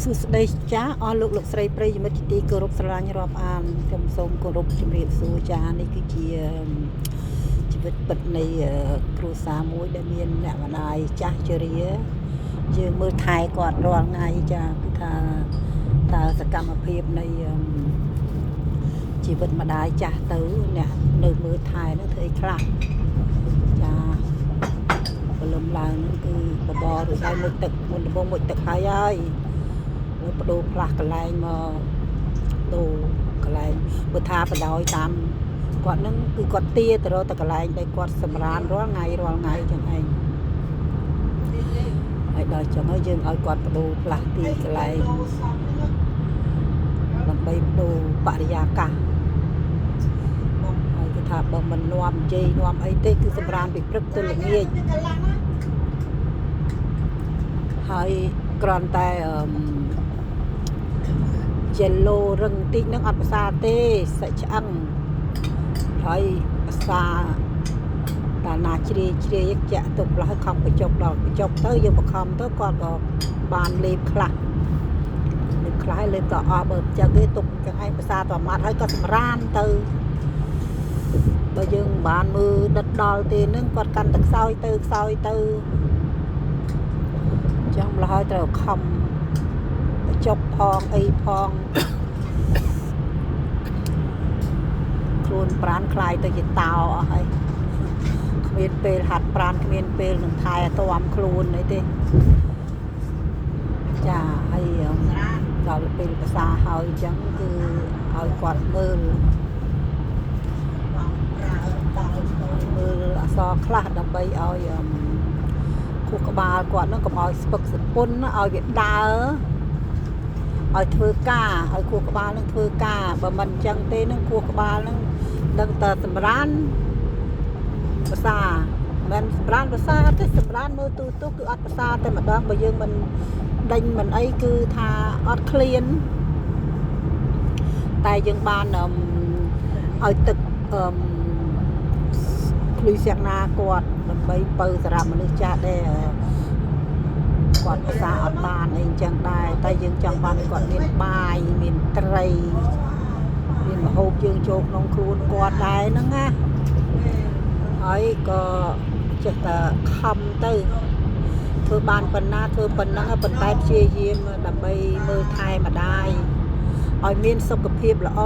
សួស្តីចាអស់លោកស្រីប្រិយមិត្តជាទីគោរពស្រឡាញ់រាប់អានខ្ញុំសូមគោរពជម្រាបសួរចានេះគឺជាជីវិតពិតនៃគ្រួសារមួយដែលមានអ្នកម្ដាយចាស់ជរាយើងមើលថែគាត់រាល់ថ្ងៃចាគឺថាតើសកម្មភាពនៃជីវិតម្ដាយចាស់ទៅអ្នកនៅមើលថែនោះធ្វើអីខ្លះចាព្រលឹមឡើងហ្នឹងគឺបបររួចហើយមួយទឹកមុនដំបងមួយទឹកហើយបដូរផ្លាស់កន្លែងមកដូរកន្លែងបើថាបដោយតាមគាត់នឹងគឺគាត់ទាទៅរកតែកន្លែងដែលគាត់សម្រានរាល់ថ្ងៃចឹងឯងហើយដល់ចឹងហើយយើងឲ្យគាត់បដូរផ្លាស់ទីកន្លែងដើម្បីបដូរបរិយាកាសហើយគឺថាបើមិននាំជ័យនាំអីទេគឺសម្រានពីព្រឹកទៅល្ងាចហើយគ្រាន់តែyellow រឹងតិចនឹងអត់ភាសាទេសាច់ឆ្អឹងហើយភាសាតាណាជ្រាយចាក់ទុកផ្លោះខំបញ្ចុកដល់បញ្ចុកទៅយើងបង្ខំទៅគាត់ក៏បានលេបខ្លះលេបក៏អស់បើចឹងទេទុកចឹងឯងភាសាតម៉ាត់ហើយក៏សម្រានទៅបើយើងមិនបានមើលដិតដល់ទេនឹងគាត់កាន់តែខ្សោយទៅចឹងម្ល៉េះហើយត្រូវខំចុកផងអីផងខ្លួនប្រានคลายទៅជាតោអស់ហើយគ្មានពេលហាត់ប្រានគ្មានពេលនឹងថែទាំខ្លួនអីទេចាហើយដល់ពេលភាសាហើយអញ្ចឹងគឺឲ្យគាត់មើលអក្សរខ្លះដើម្បីឲ្យខួរក្បាលគាត់នឹងកុំឲ្យស្ពឹកសពុនឲ្យវាដើរឲ្យធ្វើការឲ្យខួរក្បាលនឹងធ្វើការបើមិនអញ្ចឹងទេនឹងខួរក្បាលនឹងដឹងតែសម្រានភាសាមិនសម្រានភាសាទេសម្រានមើលទូគឺអត់ភាសាតែម្ដងបើយើងមិនដេញមិនអីគឺថាអត់ឃ្លានតែយើងបានឲ្យទឹកឃ្លីសៀងណាគាត់ដើម្បីបើសម្រាប់មនុស្សចាស់ដែលគាត់ភាសាអត់បានអីអញ្ចឹងដែរតែយើងចង់បានគាត់មានបាយមានត្រីមានម្ហូបយើងចូលក្នុងខ្លួនគាត់ដែរហ្នឹងណាហើយក៏ចេះតែខំទៅធ្វើបានប៉ុណ្ណាធ្វើប៉ុណ្ណឹងប៉ុន្តែព្យាយាមដើម្បីមើលថែម្ដាយឲ្យមានសុខភាពល្អ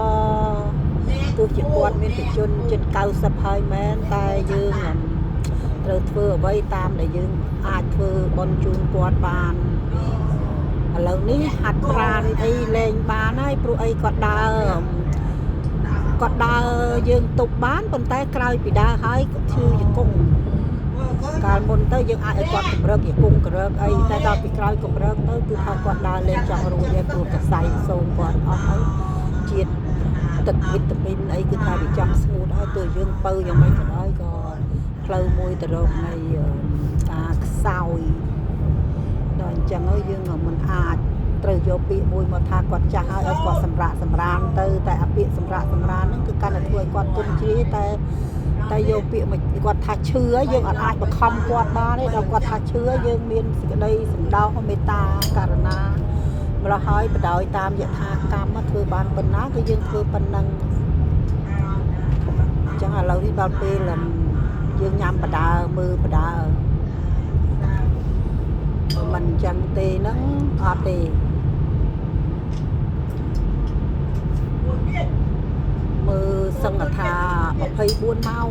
ទោះជាគាត់មានបច្ចុប្បន្នជិត90ហើយមែនតែយើងត្រូវធ្វើអ្វីតាមដែលយើងអាចធ្វើបន់ជូនគាត់បានឥឡូវនេះហាត់ប្រាណអីលេងបានហើយព្រោះអីគាត់ដើរយើងទប់បានប៉ុន្តែក្រោយពីដើរហើយគាត់ឈឺជង្គង់កាលមុនទៅយើងអាចឲ្យគាត់កម្រើកជង្គង់កម្រើកអីតែដល់ពីក្រោយកម្រើកទៅគឺថាគាត់ដើរលេងចង់រួចហើយព្រោះកសែងសូមគាត់អស់ហើយជាតិទឹកវីតាមីនអីគឺថាវាចង់ស្ងួតហើយទោះយើងបើយ៉ាងម៉េចក៏ដោយក៏ផ្លូវមួយទៅរកនៃការខ្សោយដល់អញ្ចឹងហើយយើងមិនអាចត្រូវយកពាក្យមួយមកថាគាត់ចាស់ហើយឲ្យគាត់សម្រានទៅតែអាពាក្យសម្រានហ្នឹងគឺកាន់តែធ្វើឲ្យគាត់ទុនជ្រាយតែយកពាក្យមកគាត់ថាឈឺហើយយើងអាចបង្ខំគាត់បានទេដល់គាត់ថាឈឺហើយយើងមានសេចក្តីសម្ដោសមេត្តាករណាម្ល៉េះហើយបដោយតាមយថាកម្មធ្វើបានប៉ុណ្ណាគឺយើងធ្វើប៉ុណ្ណឹងអញ្ចឹងឥឡូវនេះដល់ពេលយើងញ៉ាំបដើមើលបដើមិនអញ្ចឹងទេហ្នឹងអត់ទេមើលសង្កថា24ម៉ោង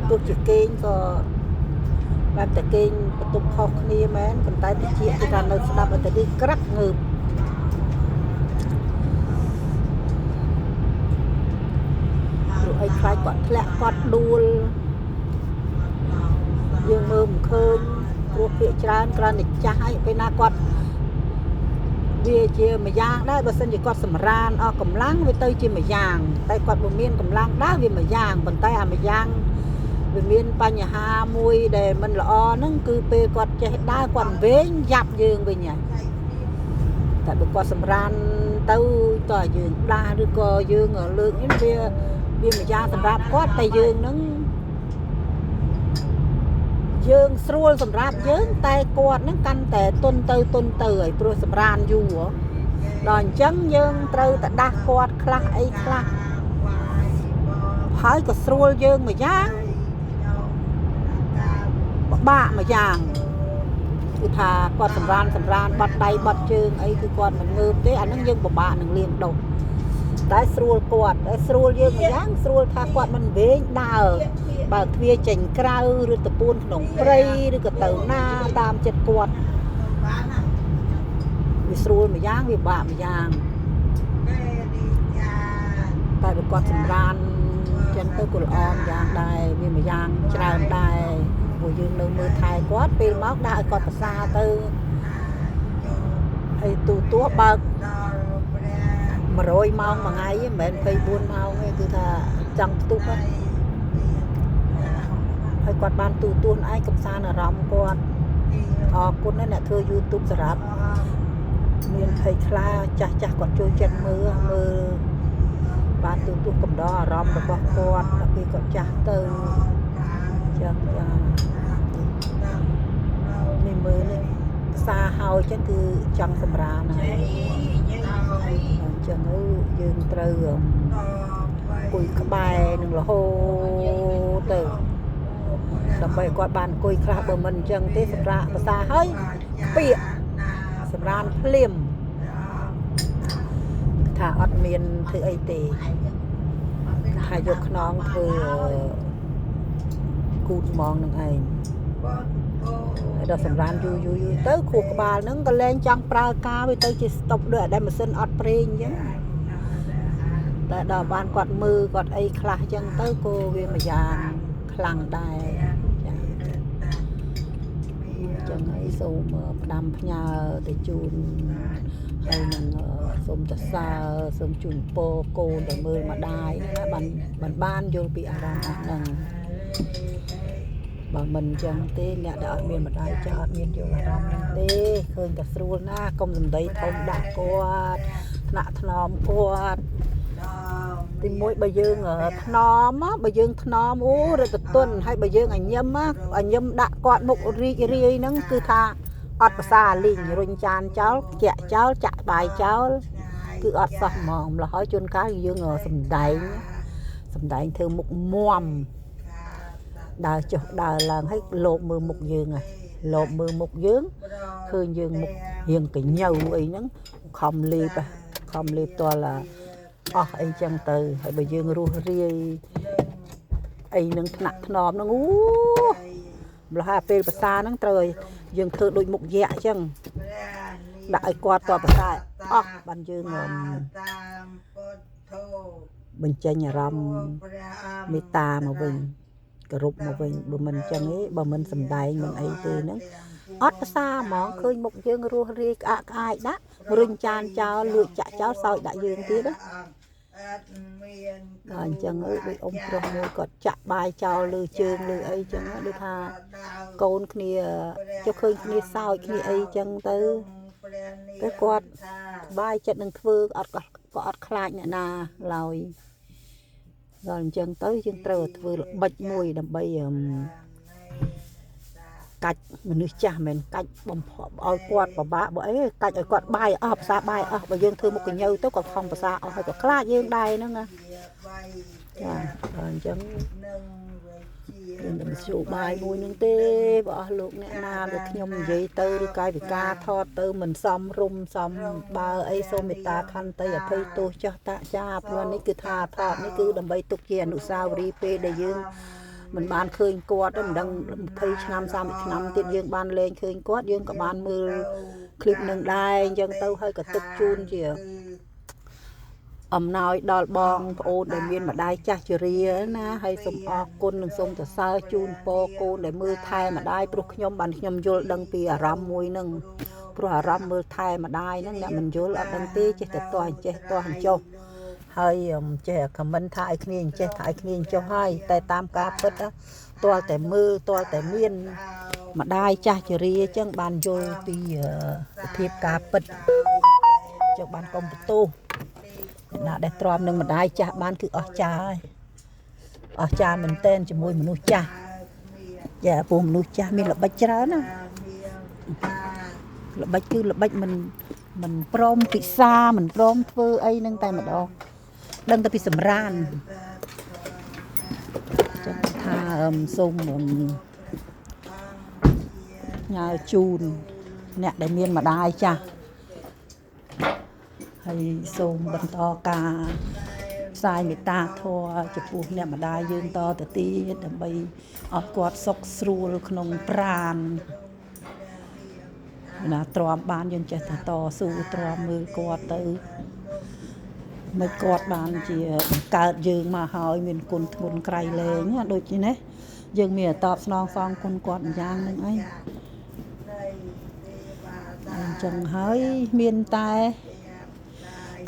ទោះជាគេងក៏បែបតែគេងបន្ទប់ខុសគ្នាមែនប៉ុន្តែតិចគេថានៅស្ដាប់ទៅនេះក្រាក់ងើបព្រោះអីខ្លាចគាត់ធ្លាក់គាត់ដួលយើងមើលមិនឃើញព្រោះភាកច្រើនគ្រាន់តែចាស់ហើយពេលណាគាត់វាជាម្យ៉ាងដែរបើសិនជាគាត់សម្រានអស់កម្លាំងវាទៅជាម្យ៉ាងតែគាត់មិនមានកម្លាំងដែរវាម្យ៉ាងប៉ុន្តែអាម្យ៉ាងវាមានបញ្ហាមួយដែលមិនល្អហ្នឹងគឺពេលគាត់ចេះដើរគាត់វែងយ៉ាប់យើងវិញហើយតែបើគាត់សម្រានទៅតើយើងដាស់ឬក៏យើងលើកនេះវាម្យ៉ាងសម្រាប់គាត់តែយើងហ្នឹង យើងស្រួលសម្រាប់យើងតែគាត់ហ្នឹងកាន់តែទុនទៅឲ្យព្រោះសម្រានយូរដល់អញ្ចឹងយើងត្រូវតែដាស់គាត់ខ្លះអីខ្លះហើយក៏ស្រួលយើងមួយយ៉ាងពិបាកមួយយ៉ាងគឺថាគាត់សម្រានបាត់ដៃបាត់ជើងអីគឺគាត់មិនងើបទេអាហ្នឹងយើងពិបាកនឹងលាងដុសតែស្រួលគាត់តែស្រួលយើងមួយយ៉ាងស្រួលថាគាត់មិនវែងដើរបើកទ្វារចេញក្រៅឬទៅពួនក្នុងព្រៃឬក៏ទៅណាតាមចិត្តគាត់វាស្រួលមួយយ៉ាងវាពិបាកមួយយ៉ាងតែបើគាត់សម្រានចឹងទៅក៏ល្អម្យ៉ាងដែរវាមួយយ៉ាងច្រើនដែរព្រោះយើងនៅមើលថែគាត់ពេលមកដាក់ឲ្យគាត់ប្រសាទៅហើយទូទួបើក100ម៉ោងមួយថ្ងៃមិនមែន24ម៉ោងទេគឺថាចង់ផ្ទុះហ្នឹងហើយគាត់បានទូទួឯងកំសាន្តអារម្មណ៍គាត់អរគុណណាស់អ្នកធ្វើ YouTube សម្រាប់មានភ័យខ្លាចាស់គាត់ជួយចិត្តមើលបានទូទួកំដរអារម្មណ៍របស់គាត់ដល់ពេលគាត់ចាស់ទៅចាស់នេះមើលនេះផ្សារហើយចឹងគឺចង់សម្រានហើយអញ្ចឹងយើងត្រូវអង្គុយក្បែរនឹងរហូតទៅដើម្បីគាត់បានអង្គុយខ្លះបើមិនអញ្ចឹងទេសម្រាប់ភាសាហើយពាកសម្រានភ្លាមថាអត់មានធ្វើអីទេថាយកខ្នងធ្វើគូតហ្មងនឹងឯងហើយដល់សម្រានយូរទៅខួរក្បាលហ្នឹងក៏លែងចង់ប្រើការវាទៅជាស្តុបដូចអត់ដែលម៉ាស៊ីនអត់ប្រេងអញ្ចឹងតែដល់បានគាត់មើលគាត់អីខ្លះអញ្ចឹងទៅក៏វាមួយយ៉ាងខ្លាំងដែរចាអញ្ចឹងហើយសូមផ្ដាំផ្ញើទៅជូនហើយនឹងសូមសរសើរសូមជូនពរកូនដែលមើលម្ដាយណាបានយល់ពីអារម្មណ៍ហ្នឹងបើមិនអញ្ចឹងទេអ្នកដែលអត់មានម្ដាយចាស់អត់មានយល់អារម្មណ៍ហ្នឹងទេឃើញតែស្រួលណាកុំសំដីធំដាក់គាត់ថ្នាក់ថ្នមគាត់ទីមួយបើយើងថ្នមបើយើងថ្នមអូរត់ទន់ហើយបើយើងឲ្យញឹមដាក់គាត់មុខរីករាយហ្នឹងគឺថាអត់ភាសាលីងរុញចានចោលជាក់ចោលចាក់បាយចោលគឺអត់សោះហ្មងម្ល៉េះហើយជួនកាលយើងសំដែងធ្វើមុខមាំដើរចុះដើរឡើងហើយលោបមើលមុខយើងហើយលោបមើលមុខយើងឃើញយើងមុខរៀងកញ្ញើអីហ្នឹងខំលេបតលអស់អីចឹងទៅហើយបើយើងរស់រាយអីនឹងថ្នាក់ថ្នមហ្នឹងអូម្ល៉េះពេលភាសាហ្នឹងត្រូវឲ្យយើងធ្វើដូចមុខយៈអញ្ចឹងដាក់ឲ្យគាត់តភាសាអស់បានយើងបញ្ចេញអារម្មណ៍មេត្តាមកវិញគោរពមកវិញបើមិនអញ្ចឹងទេបើមិនសំដែងមិនអីទេហ្នឹងអត់ភាសាហ្មងឃើញមុខយើងរស់រាយក្អាកក្អាយដាក់រុញចានចោលលួចចាក់ចោលសោយដាក់យើងទៀតណាអញ្ចឹងដូចអ៊ំប្រុសមួយគាត់ចាក់បាយចោលលើជើងលើអីចឹងដូចថាកូនគ្នាចុះឃើញគ្នាសោយគ្នាអីចឹងទៅគាត់បាយចិត្តនឹងធ្វើក៏អត់ខ្លាចអ្នកណាឡើយដល់អញ្ចឹងទៅយើងត្រូវធ្វើល្បិចមួយដើម្បីកាច់មនុស្សចាស់មិនកាច់បំផុសឲ្យគាត់ពិបាកបើអីកាច់ឲ្យគាត់បាយអស់ភាសាបាយអស់បើយើងធ្វើមុខកញ្ញើទៅគាត់ខំភាសាអស់ហើយក៏ខ្លាចយើងដែរហ្នឹងណាចាអញ្ចឹងយើងមិនជួបាយមួយនឹងទេបើអស់លោកអ្នកណាដែលខ្ញុំនិយាយទៅឬកាយវិការថតទៅមិនសមរម្យសមបើអីសូមមេត្តាខន្តីអភ័យទោសចាស់តាចាព្រោះនេះគឺថាថតនេះគឺដើម្បីទុកជាអនុស្សាវរីយ៍ពេលដែលយើងមិនបានឃើញគាត់មិនដឹង20ឆ្នាំ30ឆ្នាំទៀតយើងបានលែងឃើញគាត់យើងក៏បានមើលឃ្លីបនឹងដែរអញ្ចឹងទៅហើយក៏ទុកជូនជាអំណោយដល់បងប្អូនដែលមានម្ដាយចាស់ជរាណាហើយសូមអរគុណនិងសូមសរសើរជូនពរកូនដែលមើលថែម្ដាយព្រោះខ្ញុំយល់ដឹងពីអារម្មណ៍មួយហ្នឹងព្រោះអារម្មណ៍មើលថែម្ដាយហ្នឹងអ្នកមិនយល់អត់ដឹងទេចេះតែទាស់ចេះទាស់ចុះហើយចេះខមមិនថាឲ្យគ្នាចេះថាឲ្យគ្នាចុះហើយតែតាមការពិតទាល់តែមើលទាល់តែមានម្ដាយចាស់ជរាអញ្ចឹងបានយល់ពីសភាពការពិតចុះបានកុំបន្ទោសណាដែលទ្រាំនឹងម្ដាយចាស់បានគឺអស្ចារ្យហើយអស្ចារ្យមែនទែនជាមួយមនុស្សចាស់ ចាពូមនុស្សចាស់មានល្បិចច្រើនណាល្បិចគឺល្បិចមិនព្រមពិសាមិនព្រមធ្វើអីនឹងតែម្ដងដឹងតែពីសម្រានចឹងថាសូមញ៉ាជូនអ្នកដែលមានម្ដាយចាស់ហើយសូមបន្តការផ្សាយមេត្តាធម៌ចំពោះអ្នកម្ដាយយើងតទៅទៀតដើម្បីឲ្យគាត់សុខស្រួលក្នុងប្រាណណាទ្រាំបានយើងចេះតែតស៊ូទ្រាំមើលគាត់ទៅមិនគាត់បានជាបង្កើតយើងមកហើយមានគុណធ្ងន់ក្រៃលែងដូចនេះណាយើងមានតបស្នងសងគុណគាត់យ៉ាងហ្នឹងអីអញ្ចឹងហើយមានតែ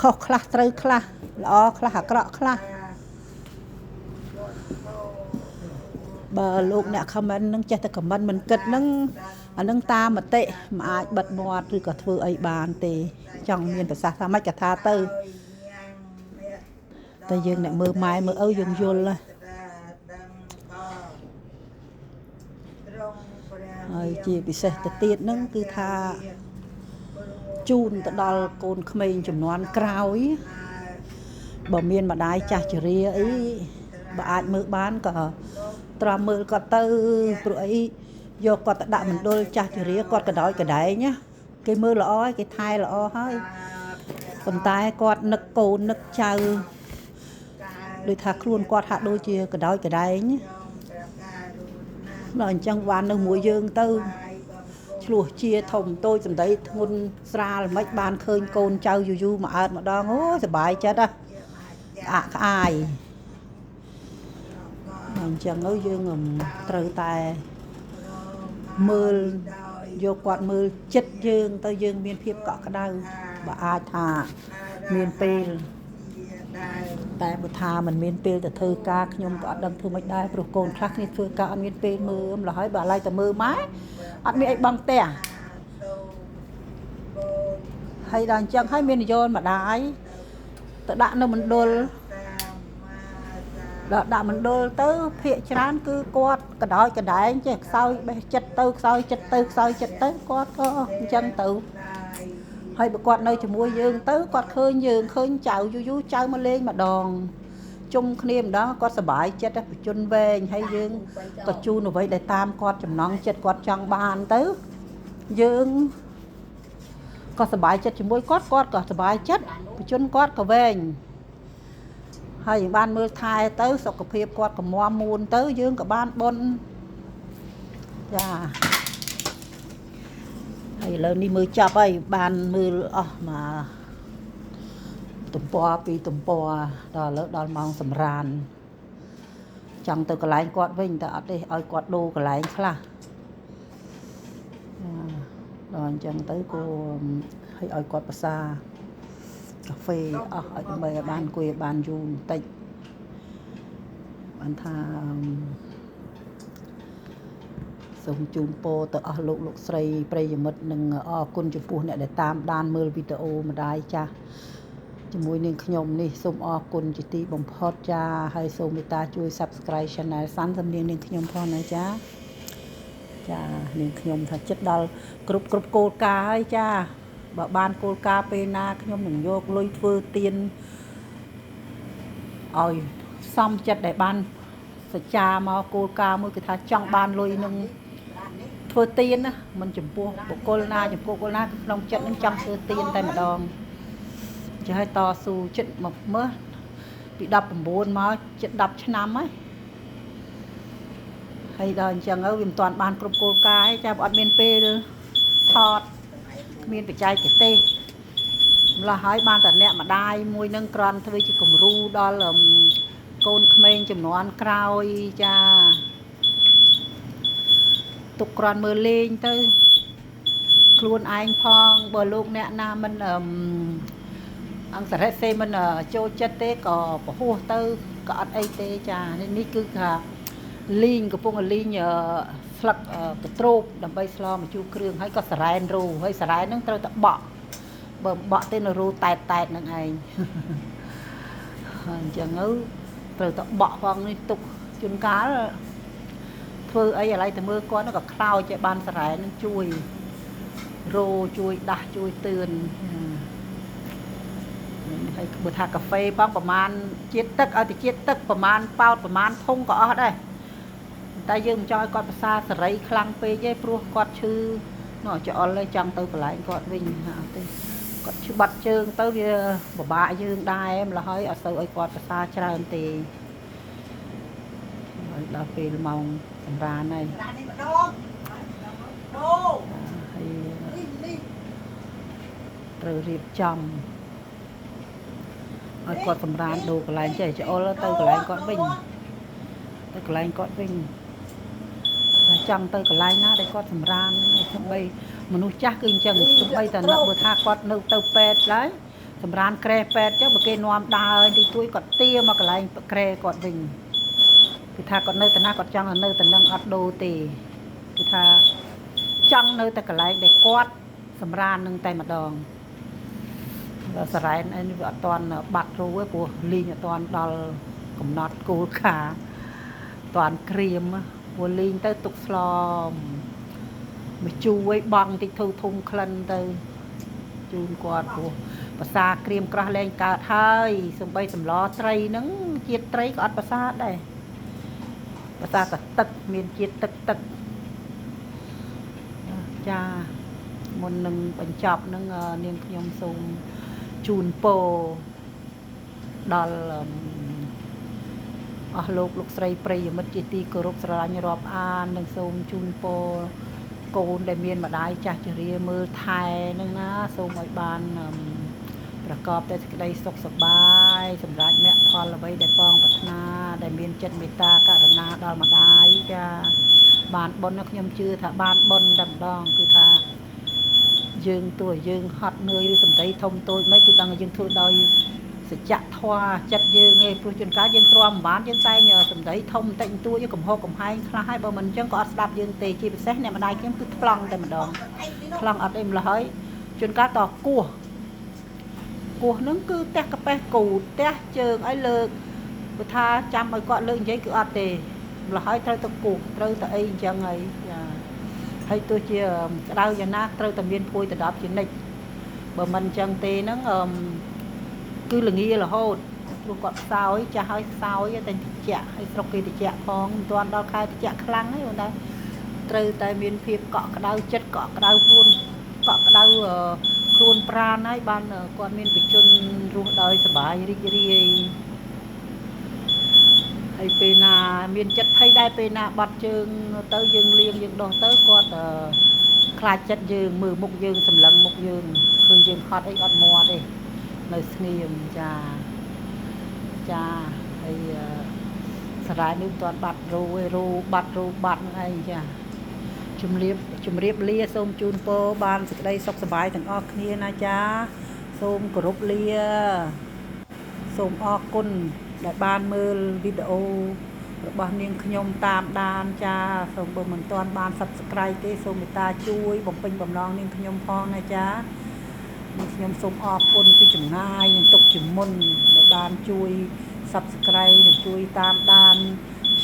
ខុសខ្លះត្រូវខ្លះល្អខ្លះអាក្រក់ខ្លះបើលោកអ្នក comment នឹងចេះតែ comment មិនគិតនឹងអានឹងតាមមតិមិនអាចបិទមាត់ឬក៏ធ្វើអីបានទេចង់មានប្រសាសន៍ថាម៉េចក៏ថាទៅតែយើងអ្នកមើលម៉ែមើលឪយើងយល់ហើយជាពិសេសទៅទៀតហ្នឹងគឺថាជូនទៅដល់កូនក្មេងចំនួនក្រោយបើមានម្ដាយចាស់ជរាអីបើអាចមើលបានក៏ត្រាំមើលគាត់ទៅព្រោះអីយកគាត់ទៅដាក់មណ្ឌលចាស់ជរាគាត់កដោយកដែងណាគេមើលល្អហើយគេថែល្អហើយប៉ុន្តែគាត់នឹកកូននឹកចៅដូចថាខ្លួនគាត់ហាក់ដូចជាកដោយកដែងដល់អញ្ចឹងបាននៅមួយយើងទៅឆ្លោះជាធំតូចសម្ដីធ្ងន់ស្រាលមិនបានឃើញកូនចៅយូរមកអើតម្ដងអូសប្បាយចិត្តហ៎ក្អាយអញ្ចឹងយើងត្រូវតែមើលយកគាត់មើលចិត្តយើងទៅយើងមានភាពកក់ក្ដៅបើអាចថាមានពេលតែបើថាมันមានពេលទៅធ្វើការខ្ញុំក៏អត់ដឹងធ្វើម៉េចដែរព្រោះកូនខ្លះគ្នាធ្វើការអត់មានពេលមើលម្ល៉េះហើយបើឡើយតែមើលម៉ែអត់មានអីបងផ្ទះហើយដល់អញ្ចឹងហើយមាននយោបាយម្ដាយទៅដាក់នៅមណ្ឌលដល់ដាក់មណ្ឌលទៅភាកច្រើនគឺគាត់កដោយកដែងចេះខ្សោយបេះចិត្តទៅខ្សោយចិត្តទៅខ្សោយចិត្តទៅគាត់ក៏អញ្ចឹងទៅហើយបើគាត់នៅជាមួយយើងទៅគាត់ឃើញយើងឃើញចៅយូរចៅមកលេងម្ដងជុំគ្នាម្ដងគាត់សប្បាយចិត្តបញ្ជនវែងហើយយើងក៏ជូនអ្វីដែលតាមគាត់ចំណង់ចិត្តគាត់ចង់បានទៅយើងក៏សប្បាយចិត្តជាមួយគាត់គាត់ក៏សប្បាយចិត្តបញ្ជនគាត់ក៏វែងហើយបានមើលថែទៅសុខភាពគាត់ក៏មាំមួនទៅយើងក៏បានបុណ្យចាហើយឥឡូវនេះមើលចាប់ហើយបានមើលអស់មកទំព័រពីទំព័រដល់ឥឡូវដល់ម៉ោងសម្រានចង់ទៅកន្លែងគាត់វិញតែអត់ទេឲ្យគាត់ដូរកន្លែងខ្លះដល់អញ្ចឹងទៅក៏ឲ្យគាត់ប្រសាកាហ្វេអស់ឲ្យដើម្បីឲ្យបានអង្គុយឲ្យបានយូរបន្តិចបានថាសូមជូនពរទៅអស់លោកស្រីប្រិយមិត្តនិងអរគុណចំពោះអ្នកដែលតាមដានមើលវីដេអូម្ដាយចាស់ជាមួយនឹងខ្ញុំនេះសូមអរគុណជាទីបំផុតចាហើយសូមមេត្តាជួយ Subscribe Channel សាន់សំនៀងនាងខ្ញុំផងណាចាចានាងខ្ញុំថាចិត្តដល់គ្រប់គោលការណ៍ហើយចាបើបានគោលការណ៍ពេលណាខ្ញុំនឹងយកលុយធ្វើទៀនឲ្យសមចិត្តដែលបានសច្ចាមកគោលការណ៍មួយគឺថាចង់បានលុយនឹងធ្វើទៀនណាមិនចំពោះបុគ្គលណាចំពោះបុគ្គលណាគឺក្នុងចិត្តនឹងចង់ធ្វើទៀនតែម្ដងចាឲ្យតស៊ូចិត្តមកមើលពី19មកជិត10ឆ្នាំហើយដល់អញ្ចឹងវាមិនទាន់បានគ្រប់គោលការណ៍ទេចាបើអត់មានពេលថតមានបច្ចេកទេម្ល៉េះហើយបានតែអ្នកម្ដាយមួយនឹងគ្រាន់ធ្វើជាគំរូដល់កូនក្មេងចំនួនក្រោយចាទុកគ្រាន់មើលលេងទៅខ្លួនឯងផងបើលោកអ្នកណាមិនអង្គរសេមិនចូលចិត្តទេក៏ពហោះទៅក៏អត់អីទេចានេះគឺថាលីងកំពុងលីងស្លឹកកត្រូបដើម្បីស្លម្ជូរគ្រឿងហើយក៏សារ៉ែនរូហើយសារ៉ែនហ្នឹងត្រូវតែបក់បើបក់ទេនៅរូតែតហ្នឹងឯងអញ្ចឹងទៅត្រូវតែបក់ផងនេះទុកជួនកាល ធ្វើអីឥឡូវទៅមើលគាត់ក៏ខ្លោចឲ្យបានសារ៉ែនឹងជួយរោជួយដាស់ជួយទឿនហើយបើថាកាហ្វេផងប្រហែលជាតិទឹកឲ្យទៅជាតិទឹកប្រហែលប៉ោតប្រហែលធុងក៏អស់ដែរតែយើងមិនចង់ឲ្យគាត់ប្រសាសេរីខ្លាំងពេកទេព្រោះគាត់ឈឺនោះច្អល់ហើយចង់ទៅកន្លែងគាត់វិញអត់ទេគាត់ឈឺបាត់ជើងទៅវាពិបាកយើងដែរម្ល៉េះហើយអត់សូវឲ្យគាត់ប្រសាច្រើនទេហើយដល់ពេលម៉ោងសម្រានហើយត្រូវរៀបចំឲ្យគាត់សម្រានដូរកន្លែងចេះច្អល់ទៅកន្លែងគាត់វិញទៅកន្លែងគាត់វិញតែចង់ទៅកន្លែងណាដែលគាត់សម្រានសំបីមនុស្សចាស់គឺអញ្ចឹងសំបីតែនឹកបើថាគាត់នៅទៅពេទ្យឡើយសម្រានក្រែពេទ្យចឹងបើគេនាំដើរទីទួយគាត់ទាមកកន្លែងក្រែគាត់វិញគឺថាគាត់នៅតែណាគាត់ចង់នៅតែនឹងអត់ដូរទេគឺថាចង់នៅតែកន្លែងដែលគាត់សម្រាននឹងតែម្ដងសារ៉ែនអីនេះវាអត់តាន់បាត់រូទេព្រោះលីងអត់តាន់ដល់កំណត់គោលការណ៍អត់តាន់ក្រៀមព្រោះលីងទៅទុកស្លមកជួយបងតិចធូធំក្លិនទៅជូនគាត់ព្រោះភាសាក្រៀមក្រោះលែងកើតហើយសំបីសម្លត្រីហ្នឹងជាតិត្រីក៏អត់ភាសាដែរភាសាតែទឹកមានជាតិទឹកចាមុននឹងបញ្ចប់នឹងនាងខ្ញុំសូមជូនពរដល់អស់លោកស្រីប្រិយមិត្តជាទីគោរពស្រឡាញ់រាប់អាននិងសូមជូនពរកូនដែលមានម្ដាយចាស់ជរាមើលថែនឹងណាសូមឲ្យបានប្រកបតែសេចក្តីសុខសប្បាយសម្រាប់មគ្គផលអ្វីដែលបងប្រាថ្នាដែលមានចិត្តមេត្តាករុណាដល់ម្ដាយចាបានបុណ្យខ្ញុំជឿថាបានបុណ្យតែម្ដងគឺថាយើងទោះយើងហត់នឿយឬសម្ដីធំតូចមិនគឺដឹងថាយើងធ្វើដោយសច្ចធម៌ចិត្តយើងឯងព្រោះជួនកាលយើងទ្រាំមិនបានយើងតែងសម្ដីធំបន្តិចបន្តួចកំហុសកំហែងខ្លះហើយបើមិនអញ្ចឹងក៏អត់ស្ដាប់យើងទេជាពិសេសអ្នកម្ដាយខ្ញុំគឺថ្លង់តែម្ដងថ្លង់អត់អីម្ល៉េះហើយជួនកាលតគោះហ្នឹងគឺផ្ទះកាប៉េះគូផ្ទះជើងឲ្យលើកបើថាចាំឲ្យគាត់លើកនិយាយគឺអត់ទេម្ល៉េះហើយត្រូវទៅគោះត្រូវទៅអីអញ្ចឹងហើយចាហើយទោះជាក្តៅយ៉ាងណាត្រូវតែមានភួយទៅ10ជានិច្ចបើមិនអញ្ចឹងទេហ្នឹងគឺល្ងារហូតព្រោះគាត់ខ្សោយចាស់ហើយខ្សោយតែតិចហើយស្រុកគេតិចផងមិនទាន់ដល់ខែតិចខ្លាំងទេបងតាត្រូវតែមានភាពកក់ក្ដៅចិត្តកក់ក្ដៅខ្លួនកក់ក្ដៅខ្លួនប្រាណហើយបានគាត់មានបជនរស់ដោយសុបាយរីករាយហើយពេលណាមានចិត្តភ័យដែរពេលណាបាត់ជើងទៅយើងលៀងយើងដោះទៅគាត់ខ្លាចចិត្តយើងមើលមុខយើងសម្លឹងមុខយើងឃើញយើងហត់អីអត់មាត់ទេនៅស្ងៀមចាហើយសារ៉ែនេះមិនទាន់បាត់រូឯរូបាត់ហ្នឹងឯងចាជំរាបលាសូមជូនពរបានសេចក្តីសុខសប្បាយទាំងអស់គ្នាណាចាសូមគោរពលាសូមអរគុណដែលបានមើលវីដេអូរបស់នាងខ្ញុំតាមដានចាសូមបើមិនទាន់បាន Subscribe ទេសូមមេត្តាជួយបំពេញបំណងនាងខ្ញុំផងណាចានាងខ្ញុំសូមអរគុណពីចម្ងាយនិងទុកជាមុនដែលបានជួយ Subscribe និងជួយតាមដាន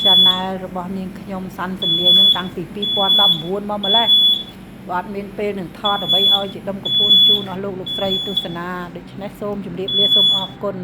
Channel របស់នាងខ្ញុំសាន់សំលៀងនឹងតាំងពី2019មកម្លេះបើអត់មានពេលនឹងថតអ្វីឲ្យជាដុំកំពូលជូនអស់លោកស្រីទស្សនាដូច្នេះសូមជម្រាបលាសូមអរគុណ